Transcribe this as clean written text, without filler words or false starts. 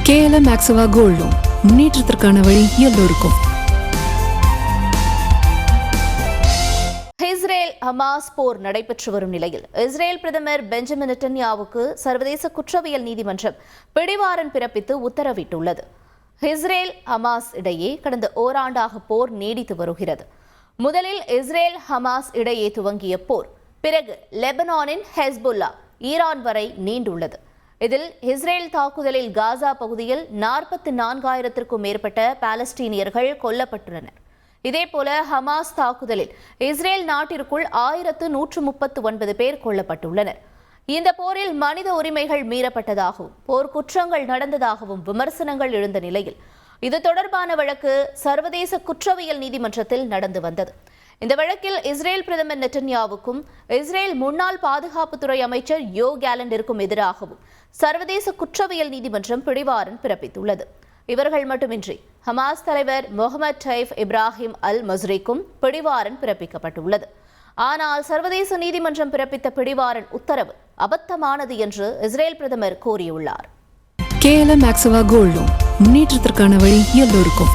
KLM Maxava Gold Loan முன்னேற்றத்திற்கான வழி எல்லோருக்கும். இஸ்ரேல் ஹமாஸ் போர் நடைபெற்று வரும் நிலையில் இஸ்ரேல் பிரதமர் பெஞ்சமின் நெட்டன்யாவுக்கு சர்வதேச குற்றவியல் நீதிமன்றம் பிடிவாரண்ட் பிறப்பித்து உத்தரவிட்டுள்ளது. இஸ்ரேல் ஹமாஸ் இடையே கடந்த ஓராண்டாக போர் நீடித்து வருகிறது. முதலில் இஸ்ரேல் ஹமாஸ் இடையே துவங்கிய போர் பிறகு லெபனானின் ஹெஸ்புல்லா ஈரான் வரை நீண்டுள்ளது. இதில் இஸ்ரேல் தாக்குதலில் காசா பகுதியில் 44,000க்கும் மேற்பட்ட பாலஸ்தீனியர்கள் கொல்லப்பட்டுள்ளனர். இதேபோல ஹமாஸ் தாக்குதலில் இஸ்ரேல் நாட்டிற்குள் 1,139 பேர் கொல்லப்பட்டுள்ளனர். இந்த போரில் மனித உரிமைகள் மீறப்பட்டதாகவும் போர்க்குற்றங்கள் நடந்ததாகவும் விமர்சனங்கள் எழுந்த நிலையில் இது தொடர்பான வழக்கு சர்வதேச குற்றவியல் நீதிமன்றத்தில் நடந்து வந்தது. இந்த வழக்கில் இஸ்ரேல் பிரதமர் நெட்டன்யாவுக்கும் இஸ்ரேல் முன்னாள் பாதுகாப்புத்துறை அமைச்சர் யோ கேலண்டிற்கும் எதிராகவும் சர்வதேச குற்றவியல் நீதிமன்றம் பிடிவாரண்ட் பிறப்பித்துள்ளது. இவர்கள் மட்டுமின்றி ஹமாஸ் தலைவர் முகமது டைஃப் இப்ராஹிம் அல் மஸ்ரிக்கும் பிடிவாரண்ட் பிறப்பிக்கப்பட்டுள்ளது. ஆனால் சர்வதேச நீதிமன்றம் பிறப்பித்த பிடிவாரண்ட் உத்தரவு அபத்தமானது என்று இஸ்ரேல் பிரதமர் கூறியுள்ளார். KLM Maxava Gold Loan முன்னேற்றத்திற்கான வழி எல்லோருக்கும்.